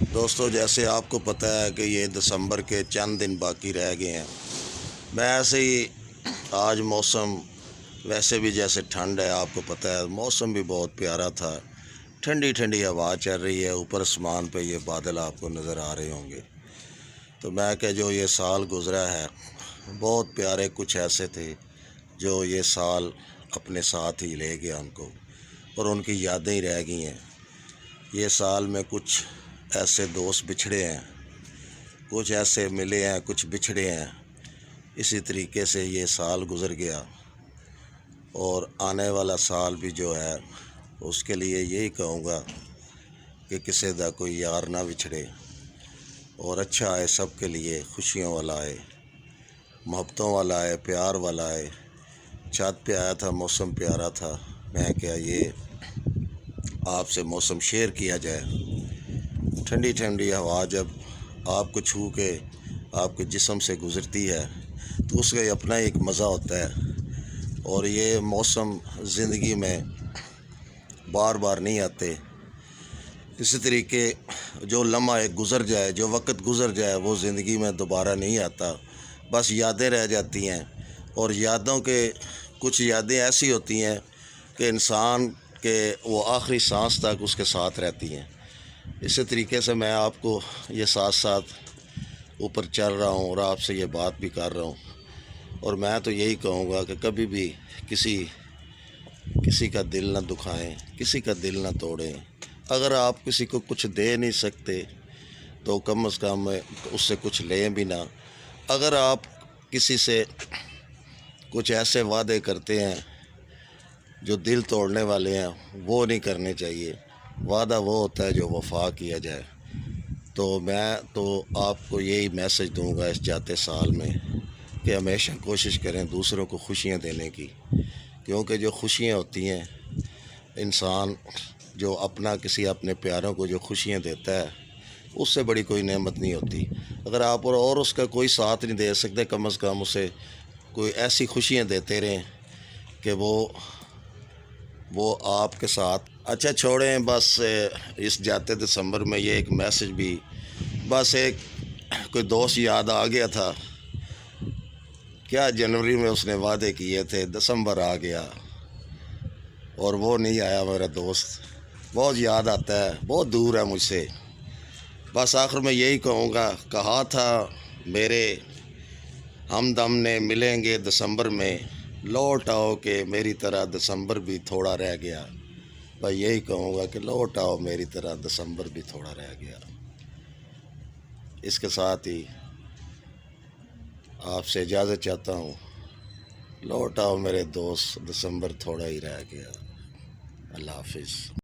دوستو، جیسے آپ کو پتہ ہے کہ یہ دسمبر کے چند دن باقی رہ گئے ہیں، میں ایسے ہی آج موسم ویسے بھی جیسے ٹھنڈ ہے، آپ کو پتہ ہے موسم بھی بہت پیارا تھا، ٹھنڈی ٹھنڈی ہوا چل رہی ہے، اوپر آسمان پہ یہ بادل آپ کو نظر آ رہے ہوں گے۔ تو میں کہ جو یہ سال گزرا ہے بہت پیارے کچھ ایسے تھے جو یہ سال اپنے ساتھ ہی لے گیا ان کو، اور ان کی یادیں ہی رہ گئی ہیں۔ یہ سال میں کچھ ایسے دوست بچھڑے ہیں، کچھ ایسے ملے ہیں، کچھ بچھڑے ہیں۔ اسی طریقے سے یہ سال گزر گیا، اور آنے والا سال بھی جو ہے اس کے لیے یہی کہوں گا کہ کسی دا کوئی یار نہ بچھڑے، اور اچھا آئے، سب کے لیے خوشیوں والا آئے، محبتوں والا آئے، پیار والا آئے۔ چھت پہ آیا تھا، موسم پیارا تھا، میں کیا یہ آپ سے موسم شیئر کیا جائے۔ ٹھنڈی ٹھنڈی ہوا جب آپ کو چھو کے آپ کے جسم سے گزرتی ہے تو اس کا اپنا ایک مزہ ہوتا ہے، اور یہ موسم زندگی میں بار بار نہیں آتے۔ اسی طریقے جو لمحہ ایک گزر جائے، جو وقت گزر جائے، وہ زندگی میں دوبارہ نہیں آتا، بس یادیں رہ جاتی ہیں۔ اور یادوں کے کچھ یادیں ایسی ہوتی ہیں کہ انسان کے وہ آخری سانس تک اس کے ساتھ رہتی ہیں۔ اسی طریقے سے میں آپ کو یہ ساتھ ساتھ اوپر چل رہا ہوں اور آپ سے یہ بات بھی کر رہا ہوں، اور میں تو یہی کہوں گا کہ کبھی بھی کسی کا دل نہ دکھائیں، کسی کا دل نہ توڑیں۔ اگر آپ کسی کو کچھ دے نہیں سکتے تو کم از کم اس سے کچھ لیں بھی نہ۔ اگر آپ کسی سے کچھ ایسے وعدے کرتے ہیں جو دل توڑنے والے ہیں، وہ نہیں کرنے چاہیے۔ وعدہ وہ ہوتا ہے جو وفا کیا جائے۔ تو میں تو آپ کو یہی میسج دوں گا اس جاتے سال میں کہ ہمیشہ کوشش کریں دوسروں کو خوشیاں دینے کی، کیونکہ جو خوشیاں ہوتی ہیں، انسان جو اپنے پیاروں کو جو خوشیاں دیتا ہے، اس سے بڑی کوئی نعمت نہیں ہوتی۔ اگر آپ اور اس کا کوئی ساتھ نہیں دے سکتے، کم از کم اسے کوئی ایسی خوشیاں دیتے رہیں کہ وہ آپ کے ساتھ۔ اچھا چھوڑیں، بس اس جاتے دسمبر میں یہ ایک میسج بھی، بس ایک کوئی دوست یاد آ گیا تھا، کیا جنوری میں اس نے وعدے کیے تھے، دسمبر آ گیا اور وہ نہیں آیا۔ میرا دوست بہت یاد آتا ہے، بہت دور ہے مجھ سے۔ بس آخر میں یہی کہوں گا، کہا تھا میرے ہمدم نے ملیں گے دسمبر میں، لوٹ آؤ کہ میری طرح دسمبر بھی تھوڑا رہ گیا۔ بس یہی کہوں گا کہ لوٹ آؤ میری طرح دسمبر بھی تھوڑا رہ گیا۔ اس کے ساتھ ہی آپ سے اجازت چاہتا ہوں، لوٹ آؤ میرے دوست، دسمبر تھوڑا ہی رہ گیا۔ اللہ حافظ۔